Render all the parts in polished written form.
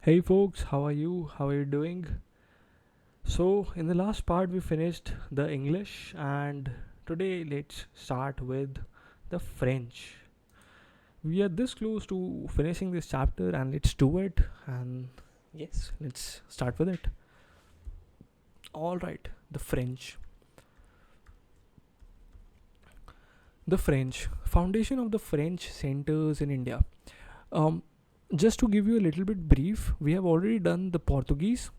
Hey folks, how are you? How are you doing? So, in the last part, we finished the English, and today let's start with the French. We are this close to finishing this chapter, and let's do it. And yes, let's start with it. All right, the French. The French. Foundation of the French centers in India. Um, just to give you a little bit brief, we have already done the Portuguese,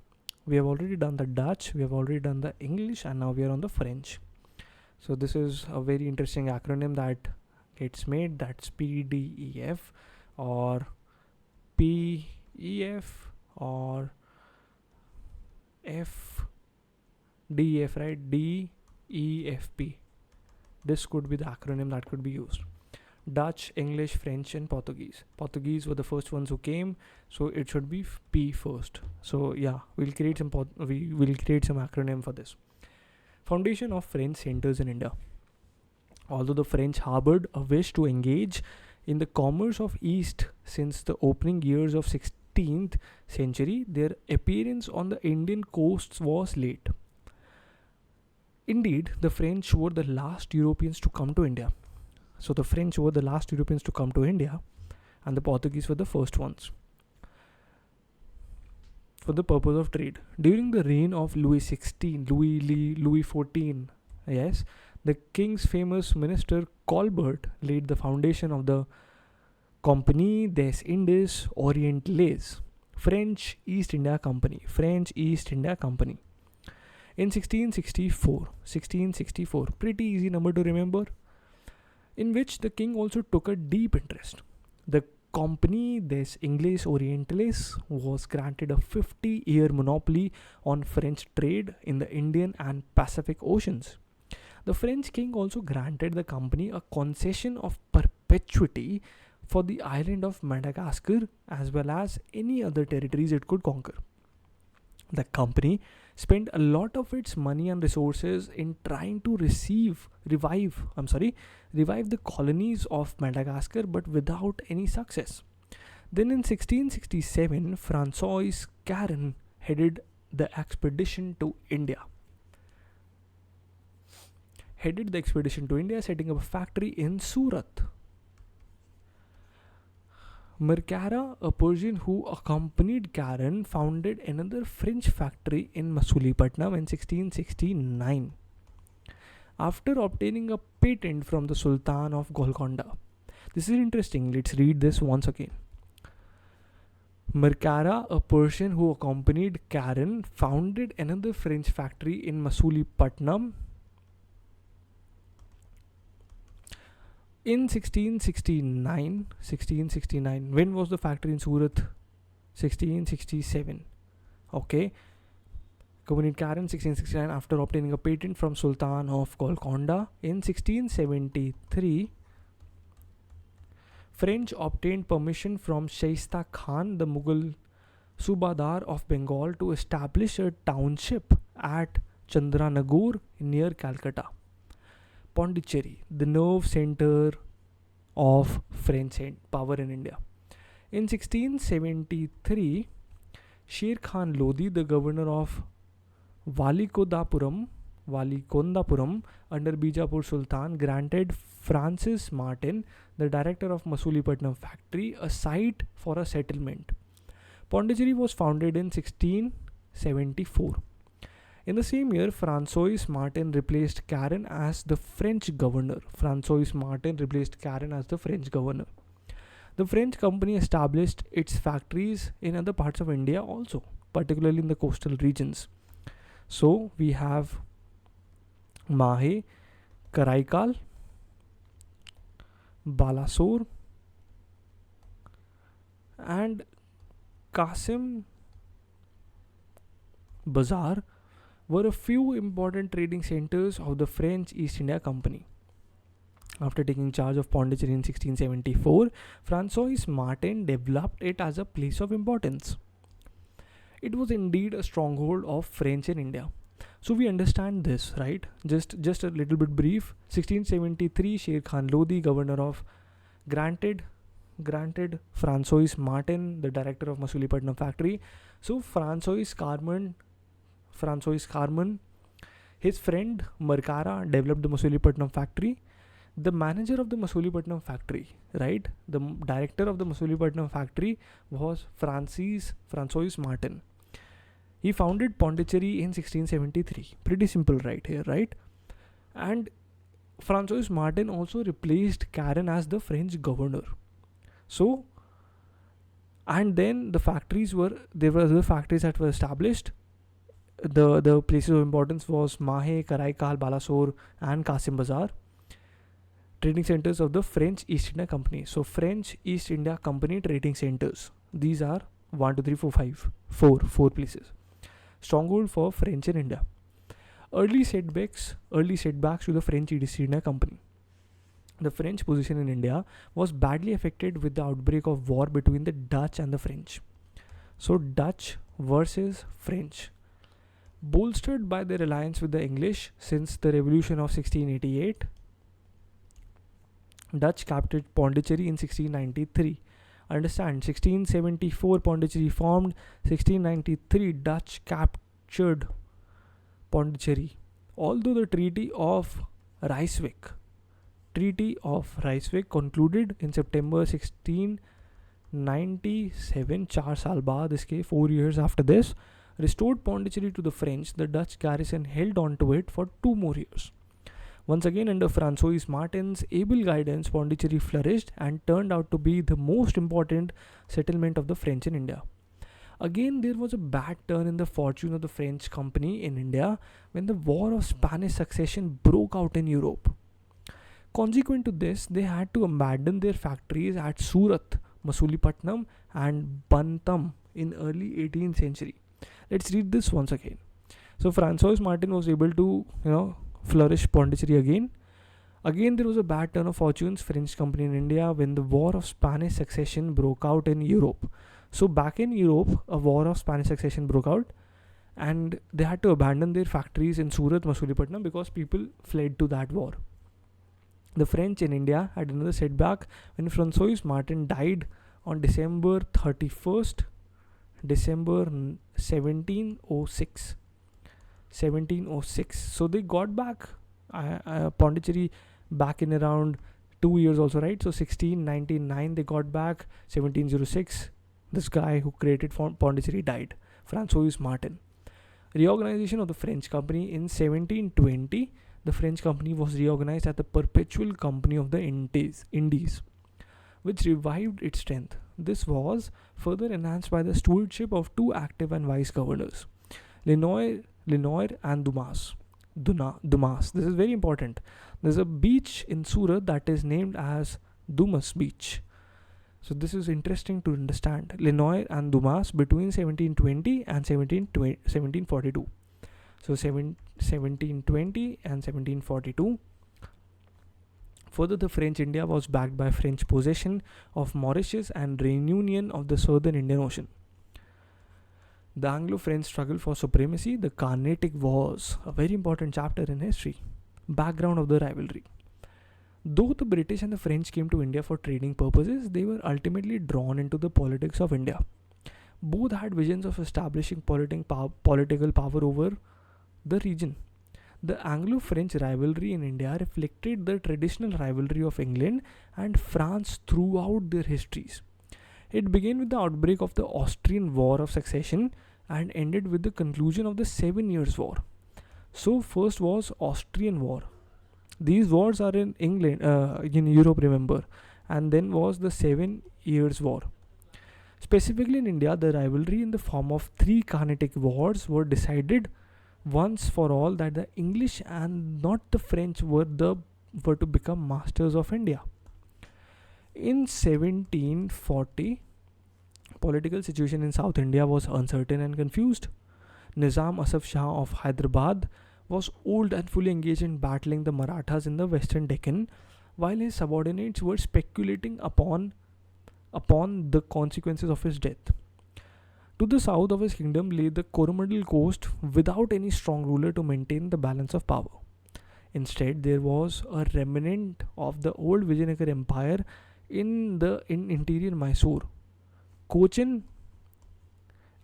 we have already done the Dutch, we have already done the English, and now we are on the French. So this is a very interesting acronym that gets made. That's PDEF or PEF or FDF, right? DEFP. This could be the acronym that could be used. Dutch, English, French, and Portuguese. Portuguese were the first ones who came, so it should be P first. So yeah, we'll create some acronym for this. Foundation of French centers in India. Although the French harbored a wish to engage in the commerce of East since the opening years of 16th century, their appearance on the Indian coasts was late. Indeed, the French were the last Europeans to come to India. So the French were the last Europeans to come to India, and the Portuguese were the first ones for the purpose of trade. During the reign of Louis XVI, Louis XIV, yes, the king's famous minister Colbert laid the foundation of the Compagnie des Indes Orientales, French East India Company, in 1664, pretty easy number to remember, in which the king also took a deep interest. The Compagnie des Indes Orientales was granted a 50-year monopoly on French trade in the Indian and Pacific Oceans. The French king also granted the company a concession of perpetuity for the island of Madagascar as well as any other territories it could conquer. The company spent a lot of its money and resources in trying to revive the colonies of Madagascar, but without any success. Then in 1667, Francois Martin headed the expedition to India. Setting up a factory in Surat. Mercara, a Persian who accompanied Karen, founded another French factory in Masulipatam in 1669 after obtaining a patent from the Sultan of Golconda. This is interesting. Let's read this once again. Mercara, a Persian who accompanied Karen, founded another French factory in Masulipatam in 1669. When was the factory in Surat? 1667. Okay. Accompanied Karen 1669 after obtaining a patent from Sultan of Golconda. In 1673, French obtained permission from Shaista Khan, the Mughal Subadar of Bengal, to establish a township at Chandranagar near Calcutta. Pondicherry, the nerve center of French power in India. In 1673, Sher Khan Lodi, the governor of Valikondapuram under Bijapur Sultan, granted Francois Martin, the director of Masulipatam factory, a site for a settlement. Pondicherry was founded in 1674. In the same year, Francois Martin replaced Karen as the French governor. The French company established its factories in other parts of India also, particularly in the coastal regions. So we have Mahe, Karaikal, Balasore, and Qasim Bazar were a few important trading centers of the French East India Company. After taking charge of Pondicherry in 1674, Francois Martin developed it as a place of importance. It was indeed a stronghold of French in India. So we understand this, right? Just a little bit brief. 1673, Sher Khan Lodi, governor of, granted granted Francois Martin, the director of Masulipatam factory. So Francois Carmen, his friend Markara developed the Masulipatam factory. The manager of the Masulipatam factory, right? The director of the Masulipatam factory was Francois Martin. He founded Pondicherry in 1673. Pretty simple right here, right? And Francois Martin also replaced Karen as the French governor. So, and then there were other factories that were established. The places of importance was Mahe, Karaikal, Balasore, and Kasim Bazar, trading centers of the French East India Company. So French East India Company trading centers. These are 1, 2, 3, 4, 5. Four places. Stronghold for French in India. Early setbacks to the French East India Company. The French position in India was badly affected with the outbreak of war between the Dutch and the French. So Dutch versus French. Bolstered by their alliance with the English since the Revolution of 1688, Dutch captured Pondicherry in 1693. Understand, 1674 Pondicherry formed, 1693 Dutch captured Pondicherry. Although the Treaty of Ryswick concluded in September 1697, 4 saal baad, iske 4 years after this, restored Pondicherry to the French. The Dutch garrison held on to it for 2 more years. Once again, under Francois Martin's able guidance, Pondicherry flourished and turned out to be the most important settlement of the French in India. Again, there was a bad turn in the fortune of the French company in India when the War of Spanish Succession broke out in Europe. Consequent to this, they had to abandon their factories at Surat, Masulipatam, and Bantam in early 18th century. Let's read this once again. So Francois Martin was able to, flourish Pondicherry again. Again, there was a bad turn of fortunes French company in India when the War of Spanish Succession broke out in Europe. So back in Europe, a War of Spanish Succession broke out, and they had to abandon their factories in Surat, Masulipatam because people fled to that war. The French in India had another setback when Francois Martin died on December 31st, 1706. So they got back Pondicherry back in around 2 years also, right? So 1699 they got back. 1706 this guy who created Pondicherry died, Francois Martin. Reorganization of the French company in 1720. The French company was reorganized as the Perpetual Company of the Indies, which revived its strength. This was further enhanced by the stewardship of 2 active and wise governors, Lenoir and Dumas. This is very important. There's a beach in Surat that is named as Dumas Beach. So this is interesting to understand. Lenoir and Dumas between 1720 and 1742. So 1720 and 1742. Further, the French India was backed by French possession of Mauritius and reunion of the southern Indian Ocean. The Anglo-French struggle for supremacy, the Carnatic Wars, a very important chapter in history. Background of the rivalry. Though the British and the French came to India for trading purposes, they were ultimately drawn into the politics of India. Both had visions of establishing political power over the region. The Anglo-French rivalry in India reflected the traditional rivalry of England and France throughout their histories. It began with the outbreak of the Austrian War of Succession and ended with the conclusion of the 7 Years' War. So first was Austrian War. These wars are in England, in Europe, remember. And then was the 7 Years' War. Specifically in India, the rivalry in the form of 3 Carnatic Wars were decided once for all that the English and not the French were to become masters of India. In 1740, political situation in South India was uncertain and confused. Nizam Asaf Shah of Hyderabad was old and fully engaged in battling the Marathas in the western Deccan, while his subordinates were speculating upon the consequences of his death. To the south of his kingdom lay the Coromandel coast without any strong ruler to maintain the balance of power. Instead, there was a remnant of the old Vijayanagar Empire in interior Mysore, Cochin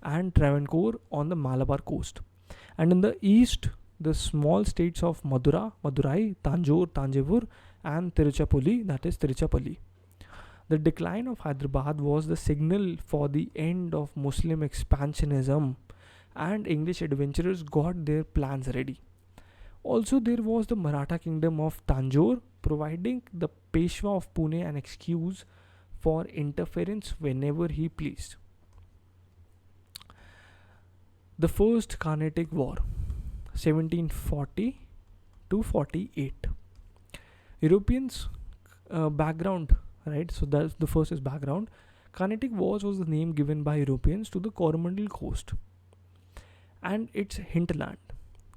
and Travancore on the Malabar coast, and in the east, the small states of Madurai, Tanjore, and Tiruchirappalli, that is Tiruchirappalli. The decline of Hyderabad was the signal for the end of Muslim expansionism, and English adventurers got their plans ready. Also, there was the Maratha kingdom of Tanjore, providing the Peshwa of Pune an excuse for interference whenever he pleased. The First Carnatic War, 1740 to 48. Europeans background, right? So that's the first is background. Carnatic Wars was the name given by Europeans to the Coromandel coast and its hinterland.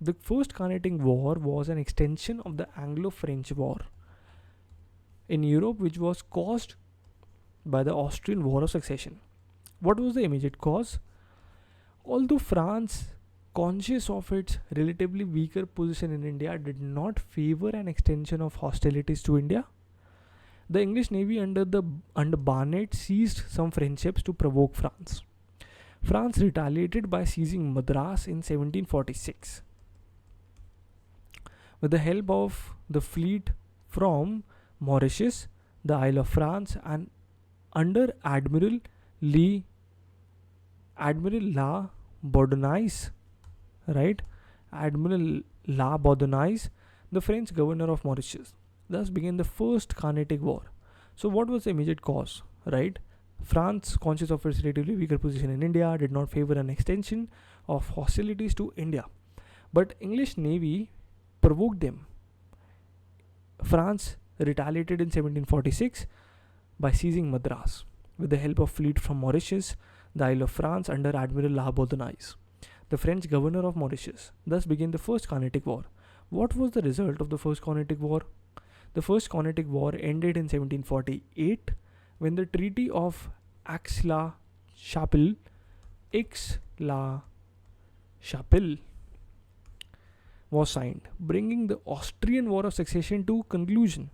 The First Carnatic War was an extension of the Anglo-French War in Europe, which was caused by the Austrian War of Succession. What was the immediate cause? Although France, conscious of its relatively weaker position in India, did not favor an extension of hostilities to India, the English Navy under Barnett seized some friendships to provoke France. France retaliated by seizing Madras in 1746. With the help of the fleet from Mauritius, the Isle of France, and under Admiral La Bourdonnais, right? Admiral La Bourdonnais, the French governor of Mauritius. Thus began the First Carnatic War. So, what was the immediate cause, right? France, conscious of its relatively weaker position in India, did not favor an extension of hostilities to India. But English Navy provoked them. France retaliated in 1746 by seizing Madras with the help of fleet from Mauritius, the Isle of France under Admiral La Bourdonnais, the French governor of Mauritius. Thus began the First Carnatic War. What was the result of the First Carnatic War? The First Carnatic War ended in 1748 when the Treaty of Aix-la-Chapelle was signed, bringing the Austrian War of Succession to conclusion.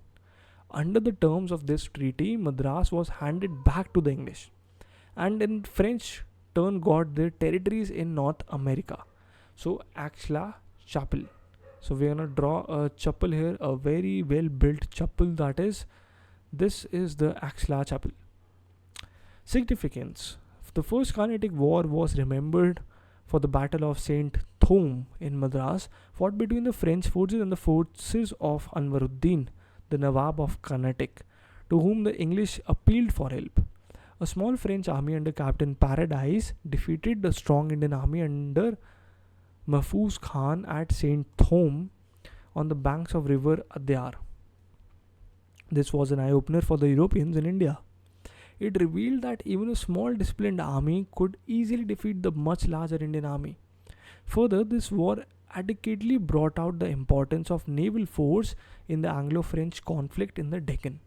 Under the terms of this treaty, Madras was handed back to the English, and in French turn got their territories in North America. So Aix-la-Chapelle. So we're gonna draw a chapel here, a very well built chapel, that is, this is the Aix-la-Chapelle. Significance. The First Carnatic War was remembered for the Battle of Saint Thome in Madras, fought between the French forces and the forces of Anwaruddin, the Nawab of Carnatic, to whom the English appealed for help. A small French army under Captain Paradise defeated the strong Indian army under Mahfuz Khan at Saint Thome on the banks of river Adyar. This was an eye-opener for the Europeans in India. It revealed that even a small disciplined army could easily defeat the much larger Indian army. Further, this war adequately brought out the importance of naval force in the Anglo-French conflict in the Deccan.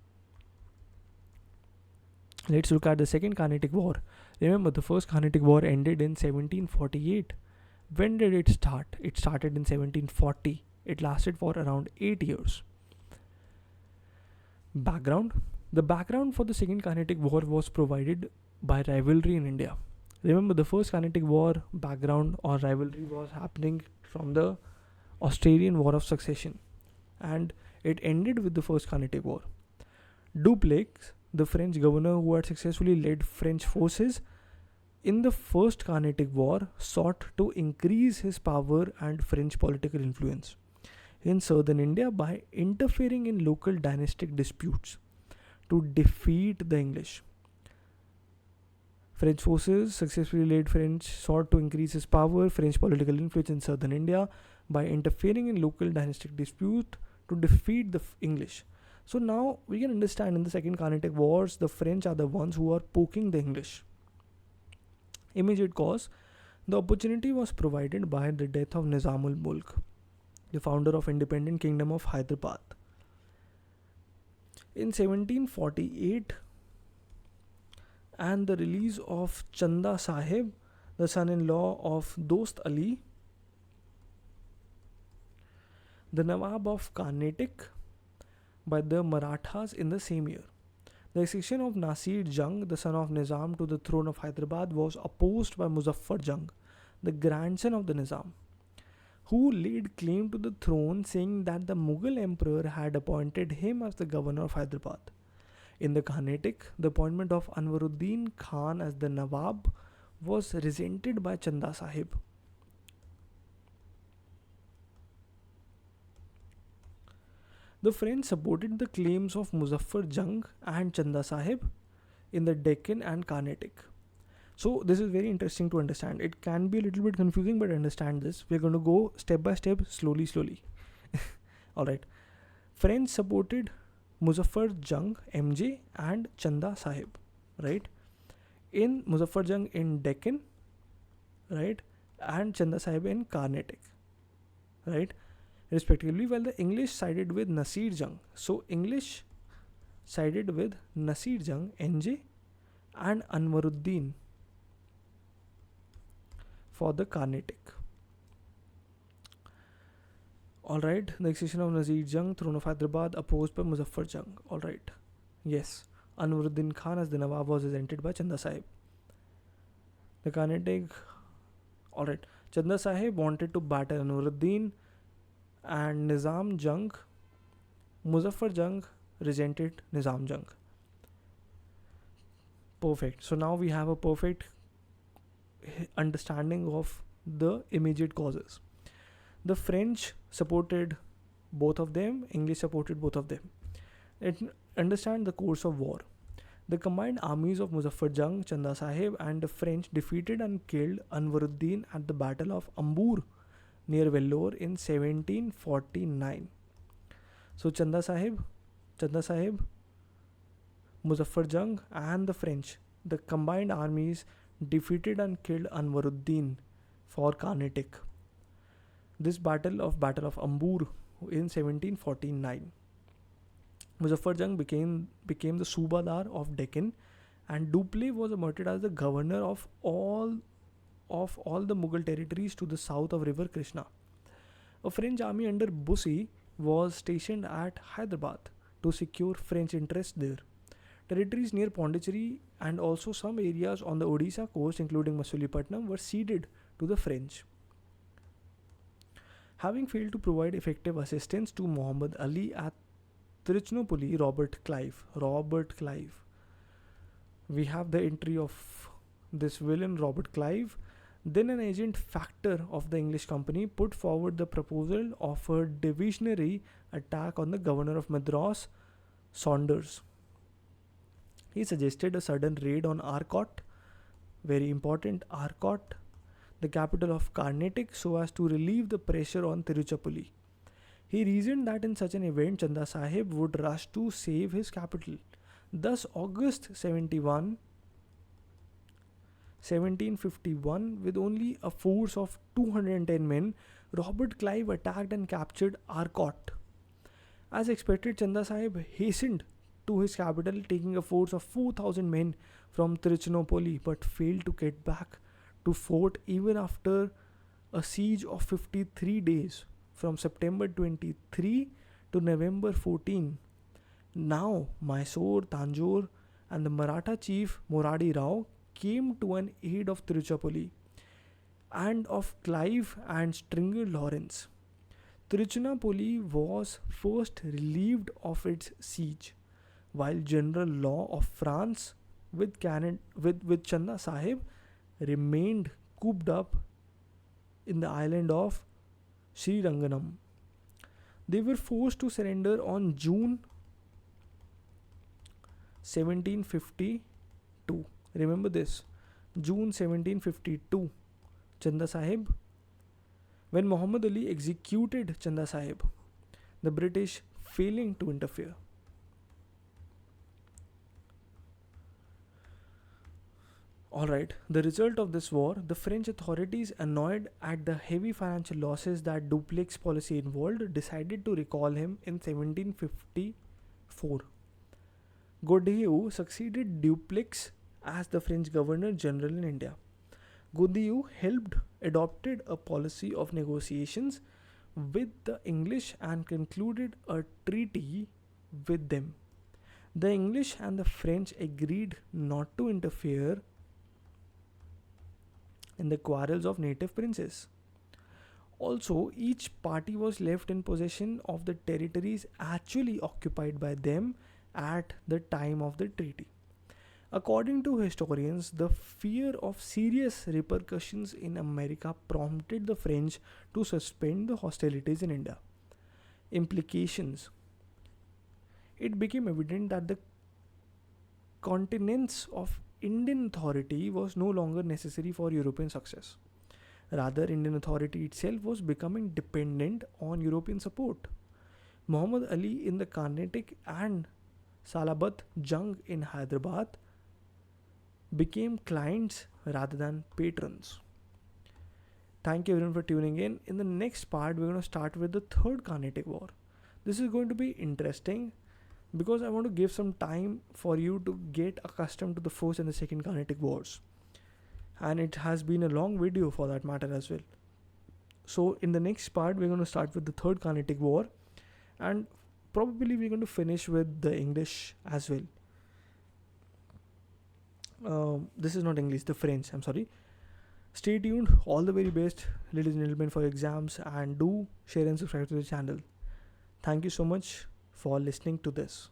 Let's look at the Second Carnatic War. Remember, the First Carnatic War ended in 1748. When did it start? It started in 1740. It lasted for around 8 years. Background. The background for the Second Carnatic War was provided by rivalry in India. Remember, the First Carnatic War background or rivalry was happening from the Australian War of Succession, and it ended with the First Carnatic War. Dupleix, the French governor who had successfully led French forces in the First Carnatic War, sought to increase his power and French political influence in southern India by interfering in local dynastic disputes to defeat the English. French forces successfully led French sought to increase his power, French political influence in southern India by interfering in local dynastic dispute to defeat the English. So now we can understand in the Second Carnatic Wars, the French are the ones who are poking the English. Immediate cause. The opportunity was provided by the death of Nizam ul Mulk, the founder of independent kingdom of Hyderabad. In 1748, and the release of Chanda Sahib, the son-in-law of Dost Ali, the Nawab of Carnatic, by the Marathas in the same year. The accession of Nasir Jung, the son of Nizam, to the throne of Hyderabad was opposed by Muzaffar Jung, the grandson of the Nizam, who laid claim to the throne, saying that the Mughal emperor had appointed him as the governor of Hyderabad. In the Carnatic, the appointment of Anwaruddin Khan as the Nawab was resented by Chanda Sahib. The French supported the claims of Muzaffar Jung and Chanda Sahib in the Deccan and Carnatic. So this is very interesting to understand. It can be a little bit confusing, but understand this. We're going to go step by step, slowly. Alright. French supported Muzaffar Jung, MJ, and Chanda Sahib, right? In Muzaffar Jung in Deccan, right? And Chanda Sahib in Carnatic, right? Respectively, while the English sided with Nasir Jung. So English sided with Nasir Jung, NJ, and Anwaruddin for the Carnatic. Alright, the accession of Nasir Jung, throne of Hyderabad, opposed by Muzaffar Jung. Alright, yes, Anwaruddin Khan as the Nawab was resented by Chanda Sahib. The Carnatic, alright, Chanda Sahib wanted to batter Anwaruddin and Nizam Jung. Muzaffar Jung resented Nizam Jung. Perfect. So now we have a perfect understanding of the immediate causes. The French supported both of them, English supported both of them. Understand the course of war. The combined armies of Muzaffar Jung, Chanda Sahib, and the French defeated and killed Anwaruddin at the Battle of Ambur near Vellore in 1749. So Chanda Sahib, Muzaffar Jung, and the French, the combined armies defeated and killed Anwaruddin for Carnatic. This battle of Ambur in 1749. Muzaffar Jung became the Subadar of Deccan, and Dupleix was appointed as the governor of all the Mughal territories to the south of River Krishna. A French army under Bussy was stationed at Hyderabad to secure French interests there. Territories near Pondicherry and also some areas on the Odisha coast, including Masulipatam, were ceded to the French. Having failed to provide effective assistance to Muhammad Ali at Tiruchinappalli, Robert Clive. We have the entry of this villain, Robert Clive, then an agent factor of the English company, put forward the proposal of a divisionary attack on the governor of Madras, Saunders. He suggested a sudden raid on Arcot, very important, Arcot, the capital of Carnatic, so as to relieve the pressure on Tiruchirappalli. He reasoned that in such an event, Chanda Sahib would rush to save his capital. Thus, August 1751, with only a force of 210 men, Robert Clive attacked and captured Arcot. As expected, Chanda Sahib hastened to his capital, taking a force of 4,000 men from Tiruchinappalli, but failed to get back to fort even after a siege of 53 days, from September 23 to November 14. Now, Mysore, Tanjore, and the Maratha chief Moradi Rao came to an aid of Tiruchirappalli and of Clive and Stringer Lawrence. Tiruchinappalli was first relieved of its siege, while General Law of France with Chanda Sahib remained cooped up in the island of Sriranganam. They were forced to surrender on June 1752. Remember this, June 1752. Chanda Sahib, when Muhammad Ali executed Chanda Sahib, the British failing to interfere. Alright, the result of this war, the French authorities, annoyed at the heavy financial losses that Dupleix's policy involved, decided to recall him in 1754. Godeheu succeeded Dupleix as the French Governor General in India. Godeheu adopted a policy of negotiations with the English and concluded a treaty with them. The English and the French agreed not to interfere in the quarrels of native princes. Also, each party was left in possession of the territories actually occupied by them at the time of the treaty. According to historians, the fear of serious repercussions in America prompted the French to suspend the hostilities in India. Implications: it became evident that the continence of Indian authority was no longer necessary for European success. Rather, Indian authority itself was becoming dependent on European support. Muhammad Ali in the Carnatic and Salabat Jung in Hyderabad became clients rather than patrons. Thank you everyone for tuning in. In the next part, we're going to start with the third Carnatic War. This is going to be interesting because I want to give some time for you to get accustomed to the first and the second Carnatic Wars. And it has been a long video for that matter as well. So in the next part, we're going to start with the third Carnatic War, and probably we're going to finish with the English as well. This is not English, the French, I'm sorry. Stay tuned. All the very best, ladies and gentlemen, for your exams, and do share and subscribe to the channel. Thank you so much for listening to this.